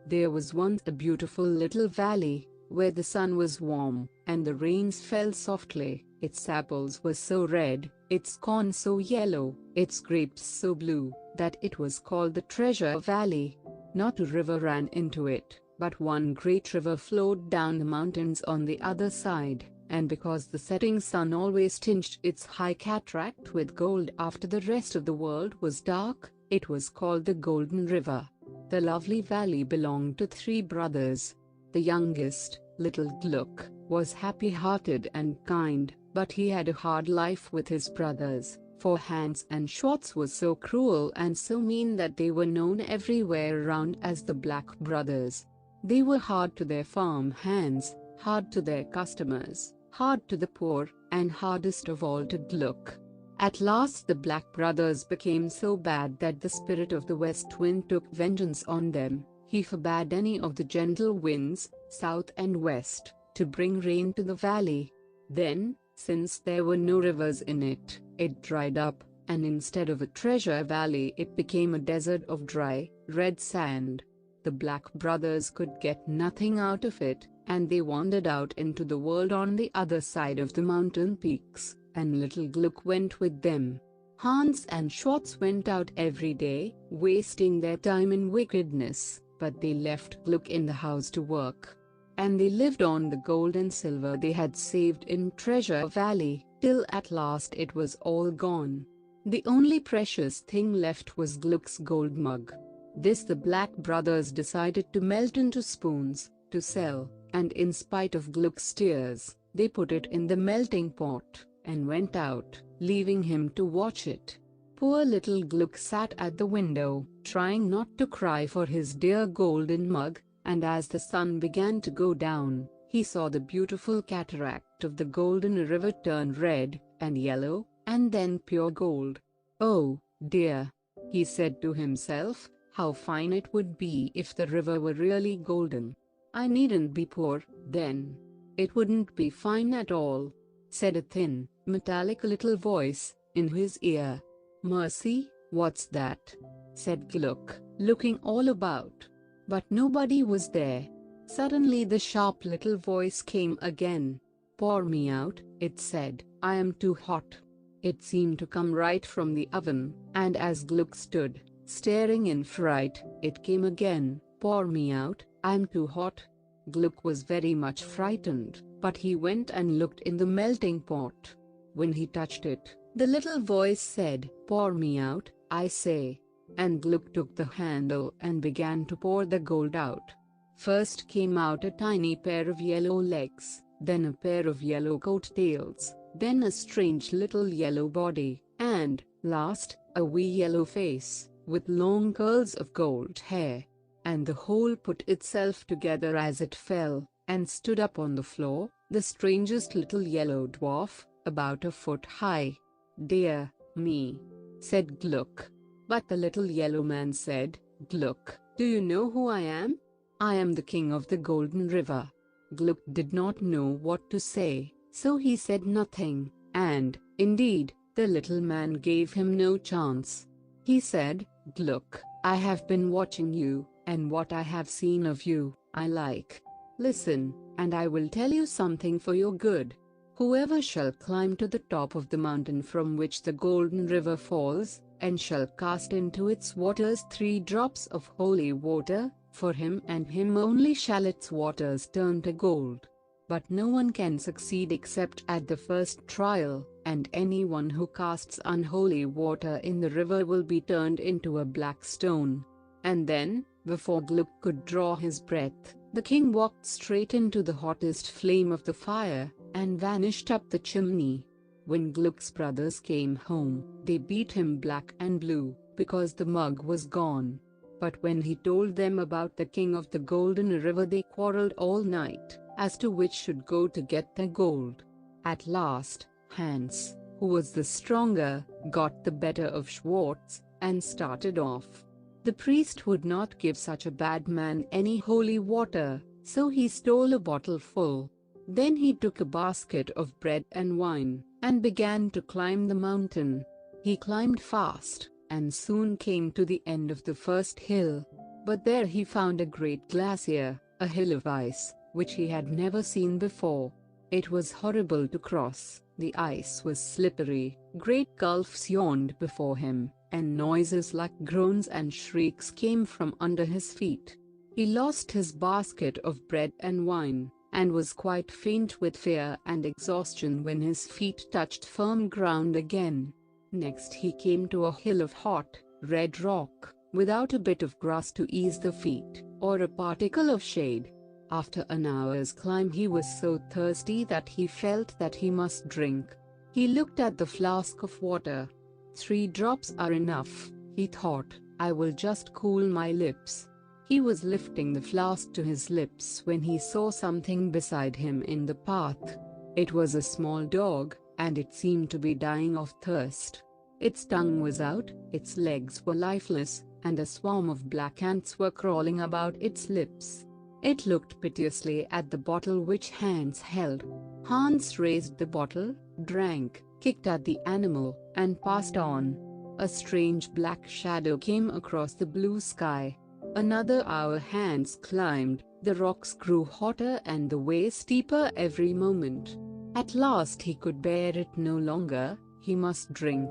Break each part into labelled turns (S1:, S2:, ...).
S1: There was once a beautiful little valley, where the sun was warm, and the rains fell softly. Its apples were so red, its corn so yellow, its grapes so blue, that it was called the Treasure Valley. Not a river ran into it, but one great river flowed down the mountains on the other side, and because the setting sun always tinged its high cataract with gold after the rest of the world was dark, it was called the Golden River. The lovely valley belonged to three brothers. The youngest, little Gluck, was happy-hearted and kind, but he had a hard life with his brothers, for Hans and Schwartz was so cruel and so mean that they were known everywhere around as the Black Brothers. They were hard to their farm hands, hard to their customers, hard to the poor, and hardest of all to Gluck. At last the Black Brothers became so bad that the spirit of the West Wind took vengeance on them. He forbade any of the gentle winds, south and west, to bring rain to the valley. Then, since there were no rivers in it, it dried up, and instead of a treasure valley it became a desert of dry, red sand. The Black Brothers could get nothing out of it, and they wandered out into the world on the other side of the mountain peaks, and little Gluck went with them. Hans and Schwartz went out every day, wasting their time in wickedness, but they left Gluck in the house to work. And they lived on the gold and silver they had saved in Treasure Valley, till at last it was all gone. The only precious thing left was Gluck's gold mug. This the Black Brothers decided to melt into spoons, to sell, and in spite of Gluck's tears, they put it in the melting pot, and went out, leaving him to watch it. Poor little Gluck sat at the window, trying not to cry for his dear golden mug, and as the sun began to go down, he saw the beautiful cataract of the Golden River turn red, and yellow, and then pure gold. "Oh, dear," he said to himself, "how fine it would be if the river were really golden. I needn't be poor, then. It wouldn't be fine at all," said a thin, metallic little voice in his ear. "Mercy, what's that?" said Gluck, looking all about. But nobody was there. Suddenly the sharp little voice came again. "Pour me out," it said, "I am too hot." It seemed to come right from the oven, and as Gluck stood, staring in fright, it came again. "Pour me out, I'm too hot." Gluck was very much frightened, but he went and looked in the melting pot. When he touched it, the little voice said, "Pour me out, I say." And Gluck took the handle and began to pour the gold out. First came out a tiny pair of yellow legs, then a pair of yellow coat-tails, then a strange little yellow body, and, last, a wee yellow face, with long curls of gold hair. And the whole put itself together as it fell, and stood up on the floor, the strangest little yellow dwarf, about a foot high. "Dear me," said Gluck. But the little yellow man said, "Gluck, do you know who I am? I am the king of the Golden River." Gluck did not know what to say, so he said nothing, and, indeed, the little man gave him no chance. He said, "Gluck, I have been watching you, and what I have seen of you, I like. Listen, and I will tell you something for your good. Whoever shall climb to the top of the mountain from which the Golden River falls, and shall cast into its waters 3 drops of holy water, for him and him only shall its waters turn to gold. But no one can succeed except at the first trial, and anyone who casts unholy water in the river will be turned into a black stone." And then, before Gluck could draw his breath, the king walked straight into the hottest flame of the fire, and vanished up the chimney. When Gluck's brothers came home, they beat him black and blue, because the mug was gone. But when he told them about the king of the Golden River, they quarreled all night, as to which should go to get the gold. At last, Hans, who was the stronger, got the better of Schwartz, and started off. The priest would not give such a bad man any holy water, so he stole a bottle full. Then he took a basket of bread and wine, and began to climb the mountain. He climbed fast, and soon came to the end of the first hill. But there he found a great glacier, a hill of ice, which he had never seen before. It was horrible to cross, the ice was slippery, great gulfs yawned before him, and noises like groans and shrieks came from under his feet. He lost his basket of bread and wine, and was quite faint with fear and exhaustion when his feet touched firm ground again. Next he came to a hill of hot, red rock, without a bit of grass to ease the feet, or a particle of shade. After an hour's climb he was so thirsty that he felt that he must drink. He looked at the flask of water. 3 drops are enough, he thought, I will just cool my lips. He was lifting the flask to his lips when he saw something beside him in the path. It was a small dog, and it seemed to be dying of thirst. Its tongue was out, its legs were lifeless, and a swarm of black ants were crawling about its lips. It looked piteously at the bottle which Hans held. Hans raised the bottle, drank, kicked at the animal, and passed on. A strange black shadow came across the blue sky. Another hour Hans climbed, the rocks grew hotter and the way steeper every moment. At last he could bear it no longer, he must drink.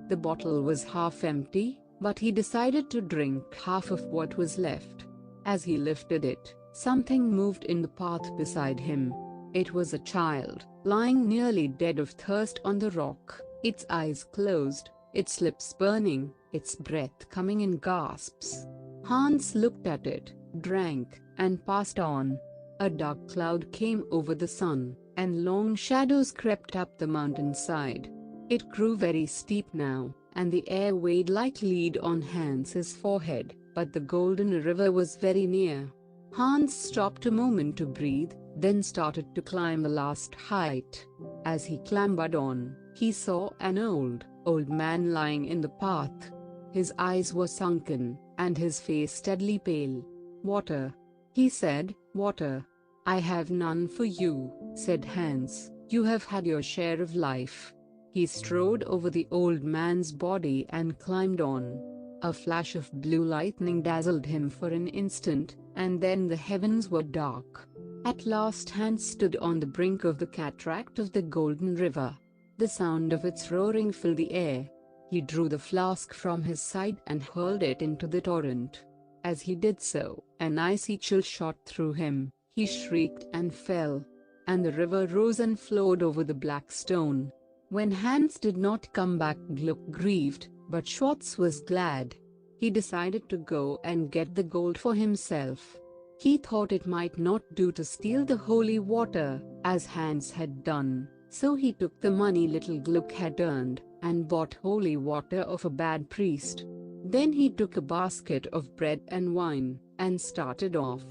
S1: The bottle was half empty, but he decided to drink half of what was left. As he lifted it, something moved in the path beside him. It was a child, lying nearly dead of thirst on the rock, its eyes closed, its lips burning, its breath coming in gasps. Hans looked at it, drank, and passed on. A dark cloud came over the sun, and long shadows crept up the mountainside. It grew very steep now, and the air weighed like lead on Hans's forehead, but the golden river was very near. Hans stopped a moment to breathe, then started to climb the last height. As he clambered on, he saw an old man lying in the path. His eyes were sunken, and his face steadily pale. "Water," he said, "water." "I have none for you," said Hans, "you have had your share of life." He strode over the old man's body and climbed on. A flash of blue lightning dazzled him for an instant, and then the heavens were dark. At last Hans stood on the brink of the cataract of the Golden River. The sound of its roaring filled the air. He drew the flask from his side and hurled it into the torrent. As he did so, an icy chill shot through him, he shrieked and fell. And the river rose and flowed over the black stone. When Hans did not come back, Gluck grieved, but Schwartz was glad. He decided to go and get the gold for himself. He thought it might not do to steal the holy water, as Hans had done, so he took the money little Gluck had earned, and bought holy water of a bad priest. Then he took a basket of bread and wine, and started off.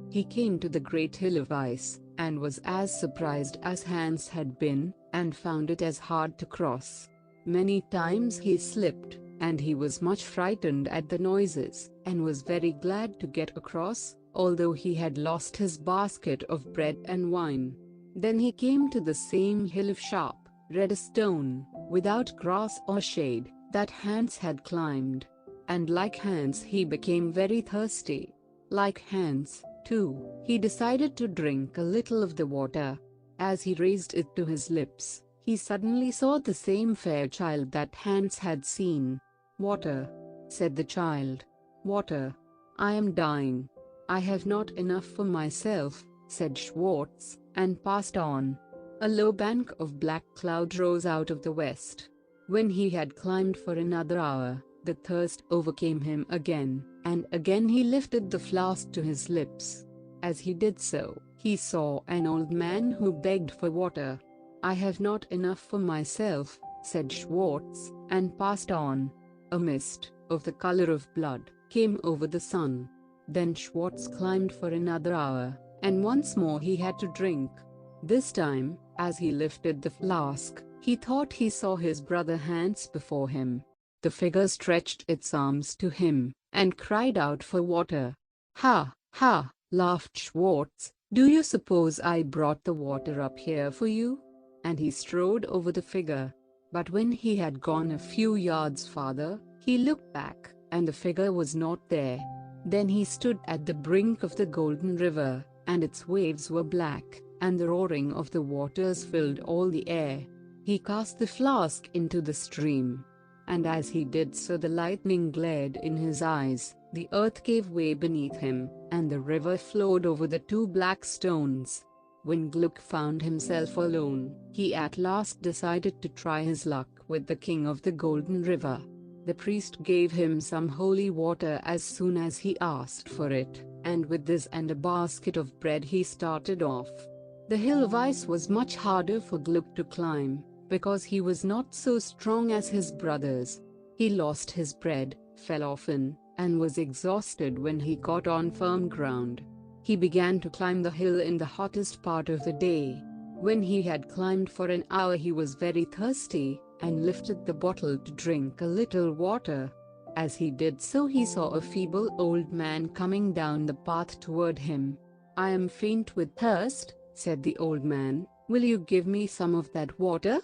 S1: He came to the great hill of ice, and was as surprised as Hans had been, and found it as hard to cross. Many times he slipped, and he was much frightened at the noises, and was very glad to get across, although he had lost his basket of bread and wine. Then he came to the same hill of sharp, red stone, without grass or shade, that Hans had climbed. And like Hans he became very thirsty. Like Hans, too, he decided to drink a little of the water. As he raised it to his lips, he suddenly saw the same fair child that Hans had seen. "Water," said the child. "Water. I am dying." "I have not enough for myself," said Schwartz, and passed on. A low bank of black cloud rose out of the west. When he had climbed for another hour, the thirst overcame him again, and again he lifted the flask to his lips. As he did so, he saw an old man who begged for water. "I have not enough for myself," said Schwartz, and passed on. A mist, of the color of blood, came over the sun. Then Schwartz climbed for another hour, and once more he had to drink. This time, as he lifted the flask, he thought he saw his brother Hans before him. The figure stretched its arms to him, and cried out for water. "Ha, ha," laughed Schwartz, "do you suppose I brought the water up here for you?" And he strode over the figure. But when he had gone a few yards farther, he looked back, and the figure was not there. Then he stood at the brink of the golden river, and its waves were black, and the roaring of the waters filled all the air. He cast the flask into the stream, and as he did so the lightning glared in his eyes, the earth gave way beneath him, and the river flowed over the two black stones. When Gluck found himself alone, he at last decided to try his luck with the king of the golden river. The priest gave him some holy water as soon as he asked for it, and with this and a basket of bread he started off. The hill of ice was much harder for Gluck to climb, because he was not so strong as his brothers. He lost his bread, fell often, and was exhausted when he got on firm ground. He began to climb the hill in the hottest part of the day. When he had climbed for an hour he was very thirsty, and lifted the bottle to drink a little water. As he did so he saw a feeble old man coming down the path toward him. "I am faint with thirst," said the old man. "Will you give me some of that water?"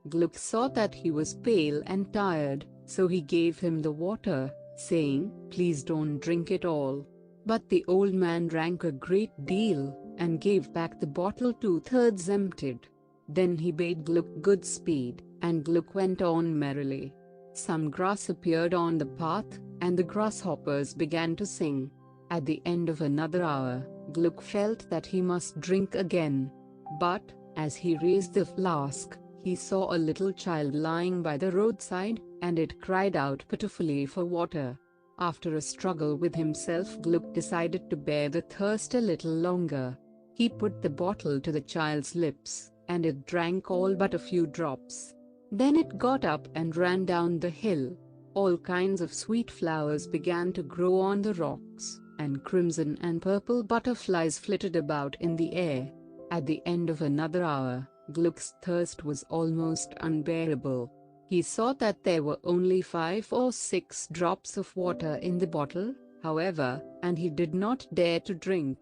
S1: Gluck saw that he was pale and tired, so he gave him the water, saying, "Please don't drink it all." But the old man drank a great deal, and gave back the bottle 2/3 emptied. Then he bade Gluck good speed, and Gluck went on merrily. Some grass appeared on the path, and the grasshoppers began to sing. At the end of another hour, Gluck felt that he must drink again. But, as he raised the flask, he saw a little child lying by the roadside, and it cried out pitifully for water. After a struggle with himself, Gluck decided to bear the thirst a little longer. He put the bottle to the child's lips, and it drank all but a few drops. Then it got up and ran down the hill. All kinds of sweet flowers began to grow on the rocks, and crimson and purple butterflies flitted about in the air. At the end of another hour, Gluck's thirst was almost unbearable. He saw that there were only 5 or 6 drops of water in the bottle, however, and he did not dare to drink.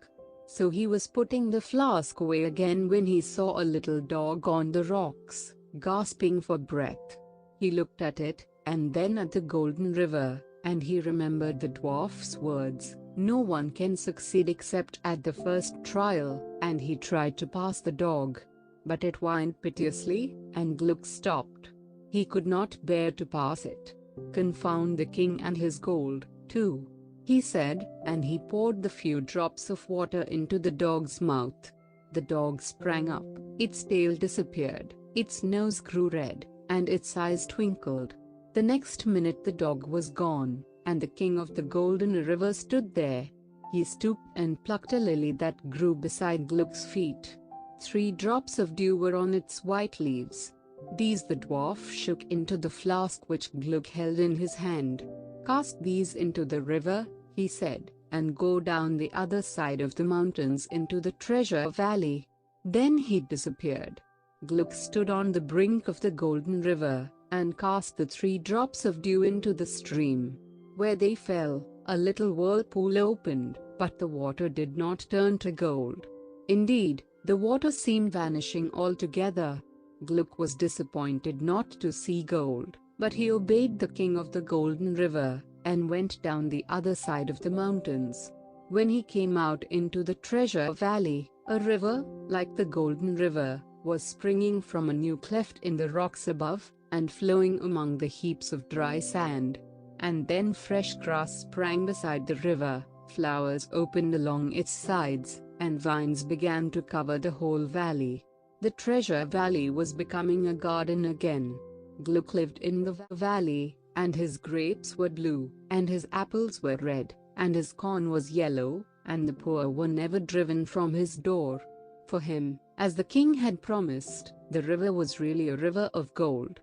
S1: So he was putting the flask away again when he saw a little dog on the rocks, gasping for breath. He looked at it, and then at the golden river, and he remembered the dwarf's words, "No one can succeed except at the first trial," and he tried to pass the dog. But it whined piteously, and Gluck stopped. He could not bear to pass it. "Confound the king and his gold, too," he said, and he poured the few drops of water into the dog's mouth. The dog sprang up, its tail disappeared, its nose grew red, and its eyes twinkled. The next minute the dog was gone, and the king of the golden river stood there. He stooped and plucked a lily that grew beside Gluck's feet. 3 drops of dew were on its white leaves. These the dwarf shook into the flask which Gluck held in his hand. "Cast these into the river," he said, "and go down the other side of the mountains into the treasure valley." Then he disappeared. Gluck stood on the brink of the golden river, and cast the 3 drops of dew into the stream. Where they fell, a little whirlpool opened, but the water did not turn to gold. Indeed, the water seemed vanishing altogether. Gluck was disappointed not to see gold, but he obeyed the king of the golden river, and went down the other side of the mountains. When he came out into the treasure valley, a river, like the golden river, was springing from a new cleft in the rocks above, and flowing among the heaps of dry sand. And then fresh grass sprang beside the river, flowers opened along its sides, and vines began to cover the whole valley. The treasure valley was becoming a garden again. Gluck lived in the valley, and his grapes were blue, and his apples were red, and his corn was yellow, and the poor were never driven from his door. For him, as the king had promised, the river was really a river of gold.